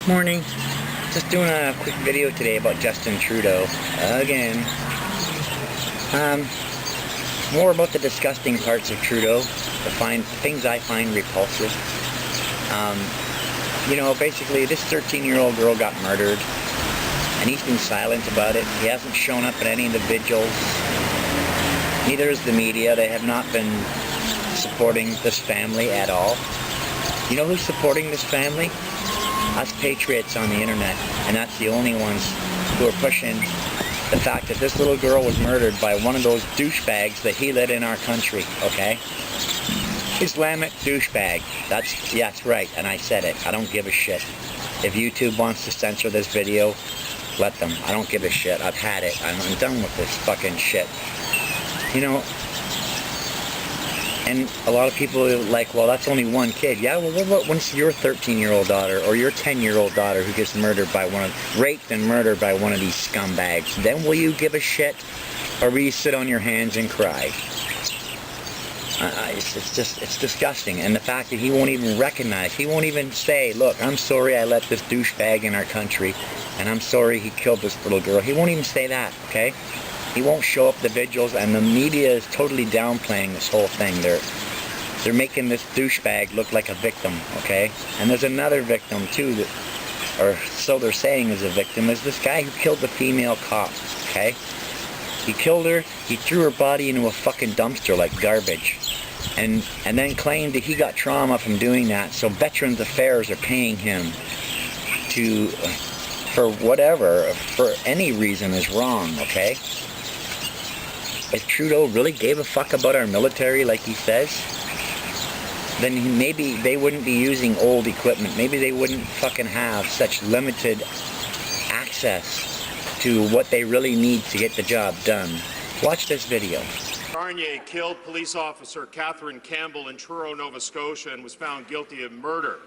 Morning. Just doing a quick video today about Justin Trudeau. Again. More about the disgusting parts of Trudeau. The things I find repulsive. Basically this 13-year-old girl got murdered. And he's been silent about it. He hasn't shown up at any of the vigils. Neither is the media. They have not been supporting this family at all. You know who's supporting this family? Us patriots on the internet, and that's the only ones who are pushing the fact that this little girl was murdered by one of those douchebags that he let in our country, okay? Islamic douchebag. That's right, and I said it. I don't give a shit. If YouTube wants to censor this video, let them. I don't give a shit. I've had it. I'm done with this fucking shit. You know, and a lot of people are like, well, that's only one kid. Yeah, well, what about once your 13-year-old daughter or your 10-year-old daughter who gets raped and murdered by one of these scumbags? Then will you give a shit? Or will you sit on your hands and cry? It's disgusting. And the fact that he won't even recognize, he won't even say, look, I'm sorry I let this douchebag in our country, and I'm sorry he killed this little girl. He won't even say that, okay? He won't show up the vigils, and the media is totally downplaying this whole thing. They're making this douchebag look like a victim, okay? And there's another victim too, or so they're saying is a victim, is this guy who killed the female cop, okay? He killed her, he threw her body into a fucking dumpster like garbage, and then claimed that he got trauma from doing that, so Veterans Affairs are paying him for whatever, for any reason is wrong, okay? If Trudeau really gave a fuck about our military like he says, then maybe they wouldn't be using old equipment. Maybe they wouldn't fucking have such limited access to what they really need to get the job done. Watch this video. Garnier killed police officer Catherine Campbell in Truro, Nova Scotia, and was found guilty of murder.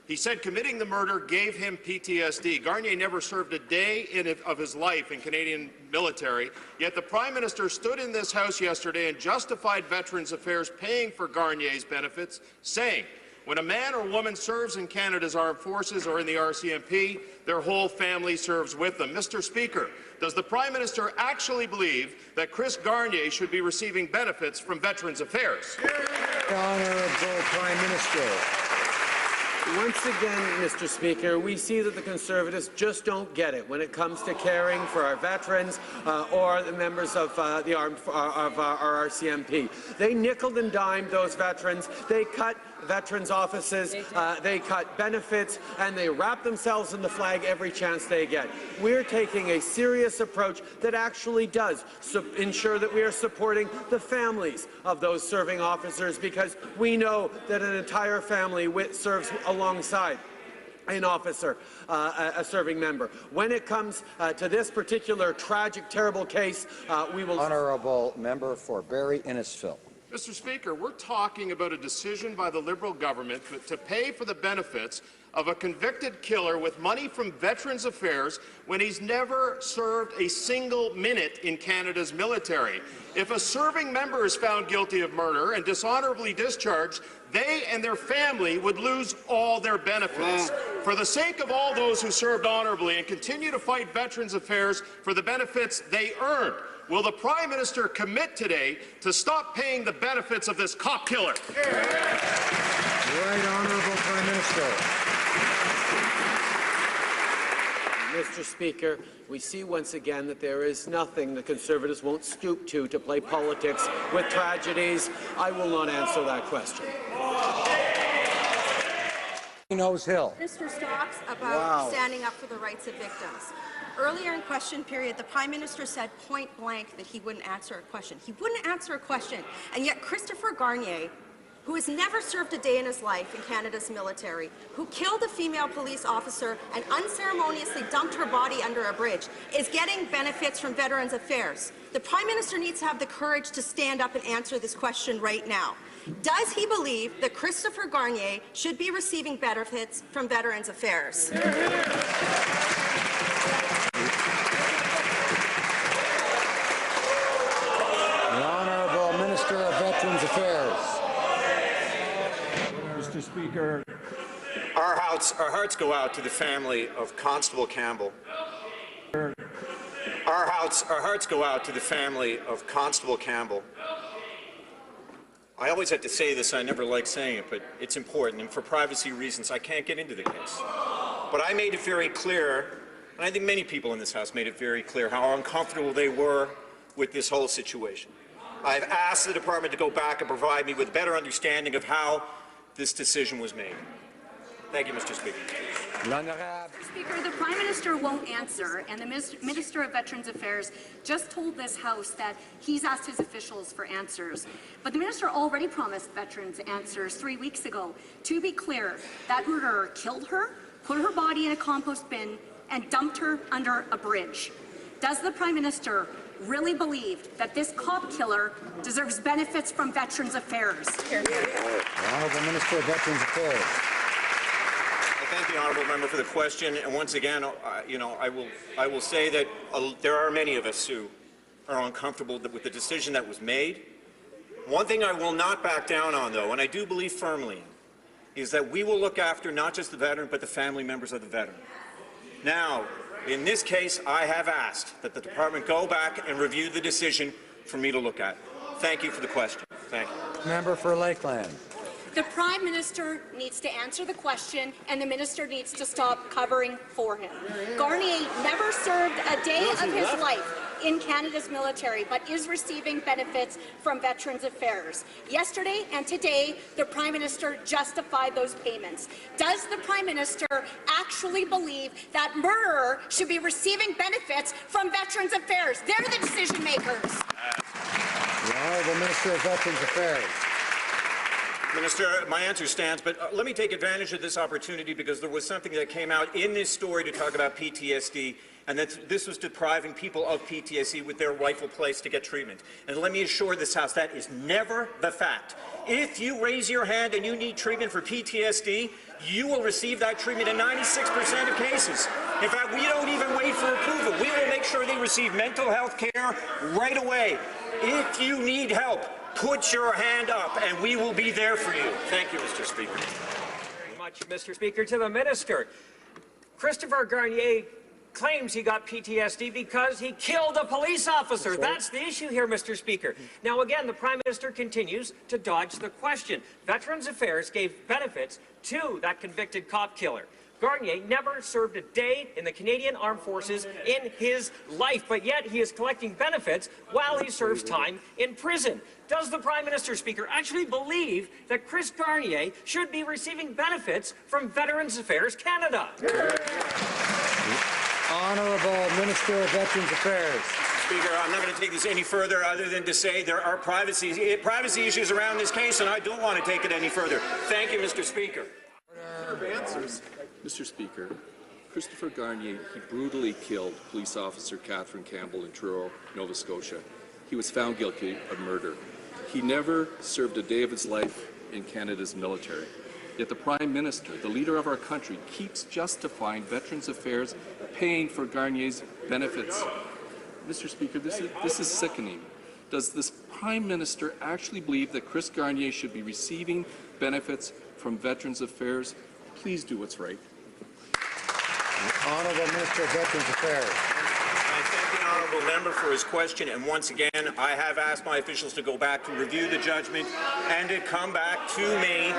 He said committing the murder gave him PTSD. Garnier never served a day of his life in Canadian military, yet the Prime Minister stood in this House yesterday and justified Veterans Affairs paying for Garnier's benefits, saying, when a man or woman serves in Canada's armed forces or in the RCMP, their whole family serves with them. Mr. Speaker, does the Prime Minister actually believe that Chris Garnier should be receiving benefits from Veterans Affairs? The Honourable Prime Minister. Once again, Mr. Speaker, we see that the Conservatives just don't get it when it comes to caring for our veterans or the members of our RCMP. They nickeled and dimed those veterans. They cut veterans' offices, they cut benefits, and they wrap themselves in the flag every chance they get. We're taking a serious approach that actually does ensure that we are supporting the families of those serving officers, because we know that an entire family serves alongside an officer, a serving member. When it comes to this particular tragic, terrible case, we will... Honourable Member for Barrie Innisfil. Mr. Speaker, we're talking about a decision by the Liberal government to pay for the benefits of a convicted killer with money from Veterans Affairs when he's never served a single minute in Canada's military. If a serving member is found guilty of murder and dishonorably discharged, they and their family would lose all their benefits. For the sake of all those who served honorably and continue to fight Veterans Affairs for the benefits they earned, will the Prime Minister commit today to stop paying the benefits of this cop killer? Right Honourable Prime Minister. Mr. Speaker, we see once again that there is nothing the Conservatives won't stoop to play politics with tragedies. I will not answer that question. Nose Hill. Mr. Stocks, about standing up for the rights of victims. Earlier in question period, the Prime Minister said point blank that he wouldn't answer a question. He wouldn't answer a question, and yet Christopher Garnier, who has never served a day in his life in Canada's military, who killed a female police officer and unceremoniously dumped her body under a bridge, is getting benefits from Veterans Affairs. The Prime Minister needs to have the courage to stand up and answer this question right now. Does he believe that Christopher Garnier should be receiving benefits from Veterans Affairs? The Honourable Minister of Veterans Affairs. Mr. Speaker, Our hearts go out to the family of Constable Campbell. Our hearts go out to the family of Constable Campbell. I always have to say this, I never like saying it, but it's important, and for privacy reasons, I can't get into the case. But I made it very clear, and I think many people in this House made it very clear how uncomfortable they were with this whole situation. I've asked the department to go back and provide me with a better understanding of how this decision was made. Thank you, Mr. Speaker. Mr. Speaker, the Prime Minister won't answer, and the Minister of Veterans Affairs just told this House that he's asked his officials for answers. But the Minister already promised veterans answers 3 weeks ago. To be clear, that murderer killed her, put her body in a compost bin, and dumped her under a bridge. Does the Prime Minister really believe that this cop killer deserves benefits from Veterans Affairs? The Honourable Minister of Veterans Affairs. I thank the honourable member for the question, and once again, I will say that there are many of us who are uncomfortable with the decision that was made. One thing I will not back down on, though, and I do believe firmly in, is that we will look after not just the veteran, but the family members of the veteran. Now, in this case, I have asked that the department go back and review the decision for me to look at. Thank you for the question. Thank you. Member for Lakeland. The Prime Minister needs to answer the question, and the Minister needs to stop covering for him. Garnier never served a day of his life in Canada's military, but is receiving benefits from Veterans Affairs. Yesterday and today, the Prime Minister justified those payments. Does the Prime Minister actually believe that murderer should be receiving benefits from Veterans Affairs? They're the decision makers. The Honourable Minister of Veterans Affairs. Minister, my answer stands, but let me take advantage of this opportunity because there was something that came out in this story to talk about PTSD, and that this was depriving people of PTSD with their rightful place to get treatment. And let me assure this House that is never the fact. If you raise your hand and you need treatment for PTSD, you will receive that treatment in 96% of cases. In fact, we don't even wait for approval. We will make sure they receive mental health care right away. If you need help, put your hand up and we will be there for you. Thank you, Mr. Speaker. Very much, Mr. Speaker. To the Minister, Christopher Garnier claims he got PTSD because he killed a police officer. That's the issue here, Mr. Speaker. Now, again, the Prime Minister continues to dodge the question. Veterans Affairs gave benefits to that convicted cop killer. Garnier never served a day in the Canadian Armed Forces in his life, but yet he is collecting benefits while he serves time in prison. Does the Prime Minister, Speaker, actually believe that Chris Garnier should be receiving benefits from Veterans Affairs Canada? Honourable Minister of Veterans Affairs. Speaker, I'm not going to take this any further other than to say there are privacy issues around this case, and I don't want to take it any further. Thank you, Mr. Speaker. Mr. Speaker, Christopher Garnier, he brutally killed police officer Catherine Campbell in Truro, Nova Scotia. He was found guilty of murder. He never served a day of his life in Canada's military. Yet the Prime Minister, the leader of our country, keeps justifying Veterans Affairs paying for Garnier's benefits. Mr. Speaker, this is sickening. Does this Prime Minister actually believe that Chris Garnier should be receiving benefits from Veterans Affairs? Please do what's right. Honourable Minister of Veterans Affairs. I thank the honourable member for his question, and once again, I have asked my officials to go back to review the judgment and to come back to me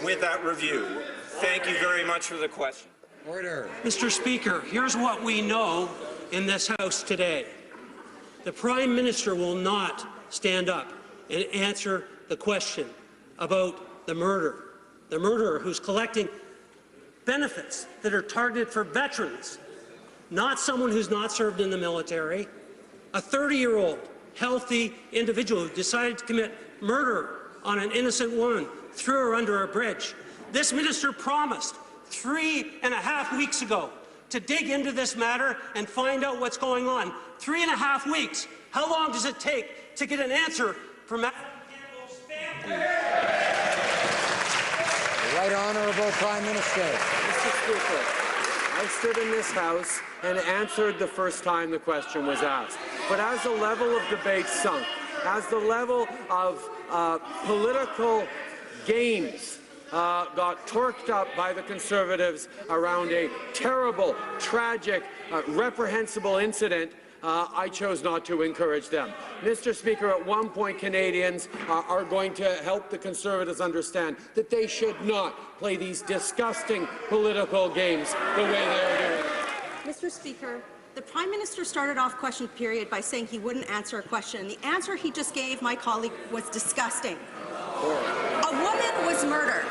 with that review. Thank you very much for the question. Order. Mr. Speaker, here's what we know in this House today. The Prime Minister will not stand up and answer the question about the murderer who's collecting benefits that are targeted for veterans, not someone who's not served in the military, a 30-year-old healthy individual who decided to commit murder on an innocent woman, threw her under a bridge. This minister promised 3.5 weeks ago to dig into this matter and find out what's going on. 3.5 weeks. How long does it take to get an answer from Campbell's family? Right Honourable Prime Minister. Mr. Speaker, I stood in this House and answered the first time the question was asked. But as the level of debate sunk, as the level of political games got torqued up by the Conservatives around a terrible, tragic, reprehensible incident, I chose not to encourage them. Mr. Speaker, at one point Canadians are going to help the Conservatives understand that they should not play these disgusting political games the way they are doing. Mr. Speaker, the Prime Minister started off question period by saying he wouldn't answer a question. And the answer he just gave my colleague was disgusting. A woman was murdered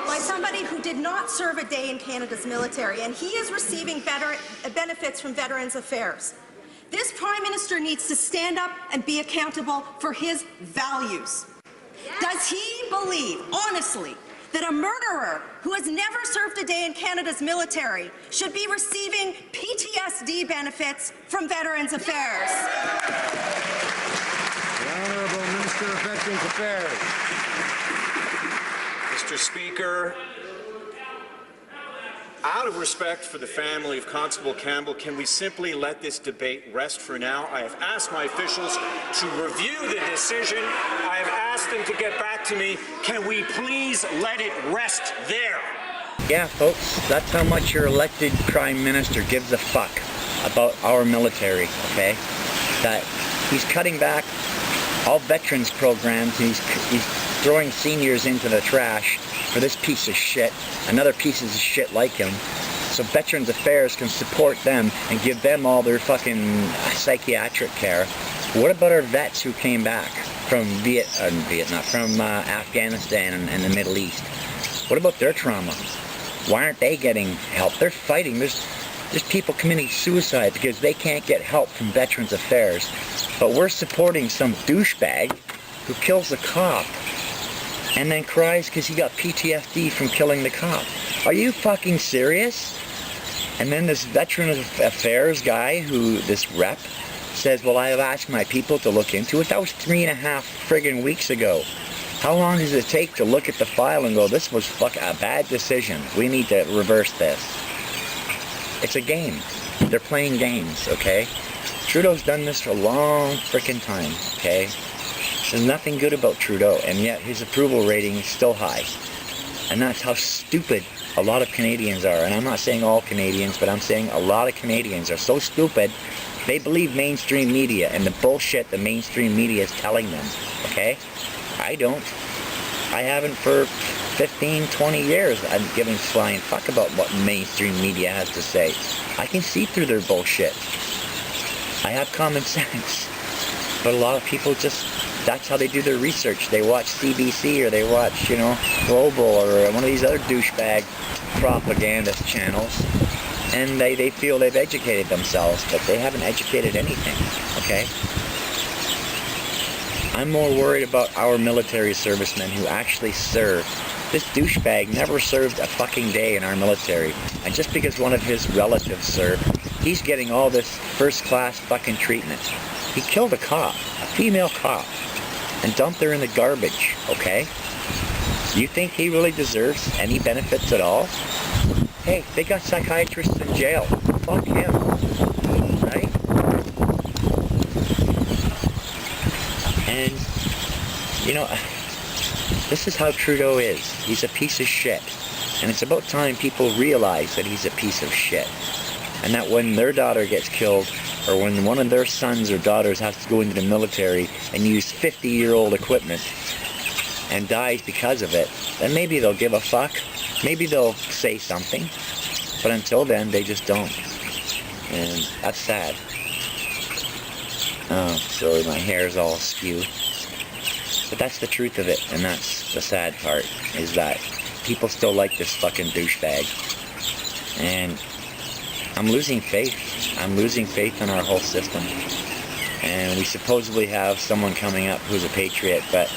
by somebody who did not serve a day in Canada's military, and he is receiving benefits from Veterans Affairs. This Prime Minister needs to stand up and be accountable for his values. Does he believe, honestly, that a murderer who has never served a day in Canada's military should be receiving PTSD benefits from Veterans Affairs? The Honourable Minister of Veterans Affairs. Mr. Speaker, out of respect for the family of Constable Campbell, can we simply let this debate rest for now? I have asked my officials to review the decision. I have asked them to get back to me. Can we please let it rest there? Yeah, folks, that's how much your elected Prime Minister gives a fuck about our military, okay? That he's cutting back all veterans programs, and he's throwing seniors into the trash for this piece of shit, and other pieces of shit like him, so Veterans Affairs can support them and give them all their fucking psychiatric care. What about our vets who came back from Afghanistan and the Middle East? What about their trauma? Why aren't they getting help? They're fighting. There's people committing suicide because they can't get help from Veterans Affairs, but we're supporting some douchebag who kills a cop and then cries because he got PTSD from killing the cop. Are you fucking serious? And then this Veterans Affairs guy, this rep, says, well, I have asked my people to look into it. That was 3.5 friggin' weeks ago. How long does it take to look at the file and go, this was a bad decision. We need to reverse this. It's a game. They're playing games, okay? Trudeau's done this for a long frickin' time, okay? There's nothing good about Trudeau, and yet his approval rating is still high. And that's how stupid a lot of Canadians are. And I'm not saying all Canadians, but I'm saying a lot of Canadians are so stupid, they believe mainstream media and the bullshit the mainstream media is telling them, okay? I don't. I haven't for 15, 20 years. I'm giving flying fuck about what mainstream media has to say. I can see through their bullshit. I have common sense. But a lot of people that's how they do their research. They watch CBC or they watch, Global or one of these other douchebag propagandist channels, and they feel they've educated themselves, but they haven't educated anything, okay? I'm more worried about our military servicemen who actually serve. This douchebag never served a fucking day in our military, and just because one of his relatives served, he's getting all this first-class fucking treatment. He killed a cop, a female cop, and dumped her in the garbage, okay? You think he really deserves any benefits at all? Hey, they got psychiatrists in jail. Fuck him, right? And, this is how Trudeau is. He's a piece of shit. And it's about time people realize that he's a piece of shit. And that when their daughter gets killed, or when one of their sons or daughters has to go into the military and use 50-year-old equipment and dies because of it, then maybe they'll give a fuck. Maybe they'll say something. But until then, they just don't. And that's sad. Oh, sorry, my hair's all askew. But that's the truth of it, and that's the sad part, is that people still like this fucking douchebag. And I'm losing faith. I'm losing faith in our whole system. And we supposedly have someone coming up who's a patriot, but,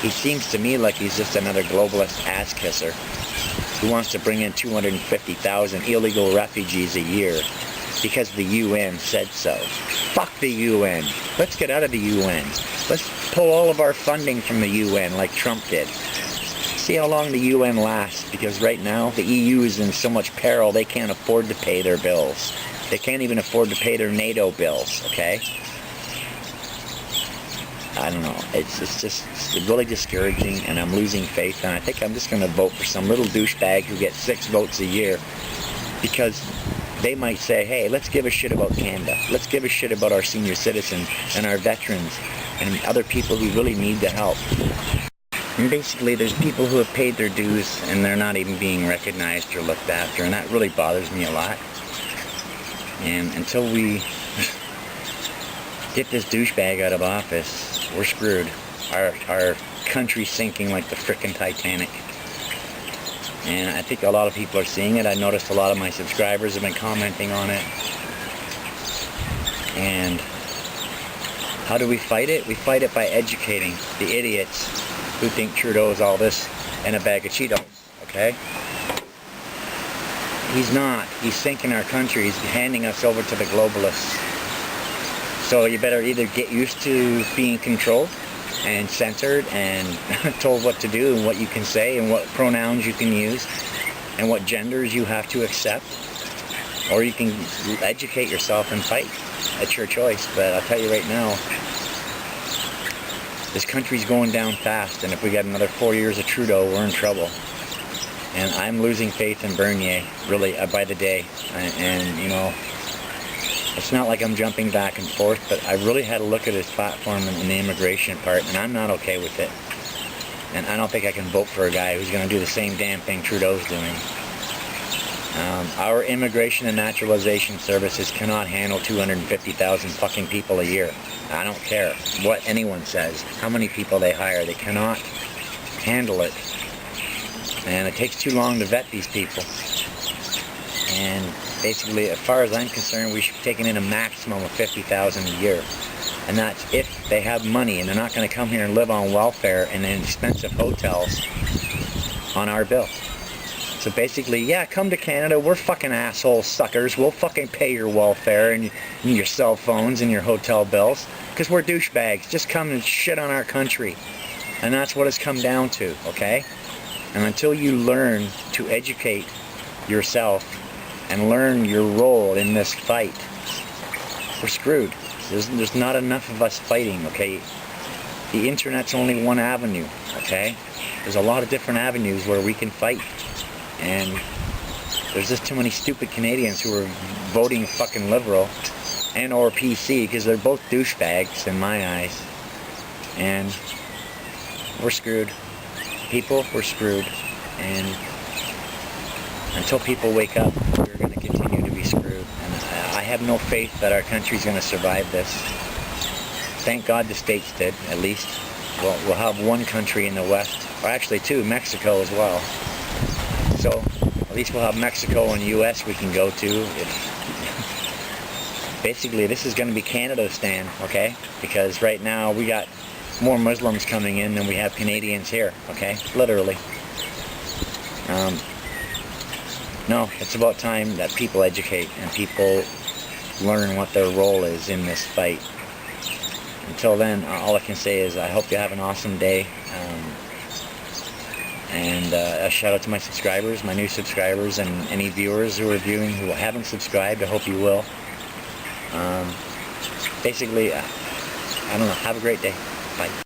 he seems to me like he's just another globalist ass-kisser who wants to bring in 250,000 illegal refugees a year because the UN said so. Fuck the UN. Let's get out of the UN. Let's pull all of our funding from the UN like Trump did. See how long the UN lasts, because right now the EU is in so much peril they can't afford to pay their bills. They can't even afford to pay their NATO bills, okay? I don't know. It's really discouraging, and I'm losing faith. And I think I'm just going to vote for some little douchebag who gets 6 votes a year, because they might say, hey, let's give a shit about Canada. Let's give a shit about our senior citizens and our veterans and other people who really need the help. And basically, there's people who have paid their dues and they're not even being recognized or looked after, and that really bothers me a lot. And until we get this douchebag out of office, we're screwed. Our country's sinking like the frickin' Titanic. And I think a lot of people are seeing it. I noticed a lot of my subscribers have been commenting on it. And how do we fight it? We fight it by educating the idiots who think Trudeau is all this and a bag of Cheetos, okay? He's not. He's sinking our country. He's handing us over to the globalists. So you better either get used to being controlled and censored and told what to do and what you can say and what pronouns you can use and what genders you have to accept, or you can educate yourself and fight. That's your choice. But I'll tell you right now, this country's going down fast, and if we get another 4 years of Trudeau, we're in trouble. And I'm losing faith in Bernier, really, by the day. And you know, it's not like I'm jumping back and forth, but I really had to look at his platform in the immigration part, and I'm not okay with it. And I don't think I can vote for a guy who's going to do the same damn thing Trudeau's doing. Our immigration and naturalization services cannot handle 250,000 fucking people a year. I don't care what anyone says, how many people they hire. They cannot handle it. And it takes too long to vet these people. And basically, as far as I'm concerned, we should be taking in a maximum of 50,000 a year. And that's if they have money, and they're not going to come here and live on welfare and in expensive hotels on our bill. So basically, yeah, come to Canada. We're fucking asshole suckers. We'll fucking pay your welfare and your cell phones and your hotel bills, because we're douchebags. Just come and shit on our country. And that's what it's come down to, okay? And until you learn to educate yourself and learn your role in this fight, we're screwed. There's not enough of us fighting, okay? The internet's only one avenue, okay? There's a lot of different avenues where we can fight. And there's just too many stupid Canadians who are voting fucking Liberal and or PC, because they're both douchebags in my eyes. And we're screwed. People, we're screwed. And until people wake up, we're going to continue to be screwed. And I have no faith that our country's going to survive this. Thank God the States did, at least. We'll have one country in the West, or actually two, Mexico as well. So at least we'll have Mexico and US we can go to. Basically, this is going to be Canada's stand, okay? Because right now we got more Muslims coming in than we have Canadians here, okay? Literally. No, it's about time that people educate and people learn what their role is in this fight. Until then, all I can say is I hope you have an awesome day. And a shout out to my subscribers, my new subscribers, and any viewers who are viewing who haven't subscribed. I hope you will. Basically, I don't know. Have a great day. Bye.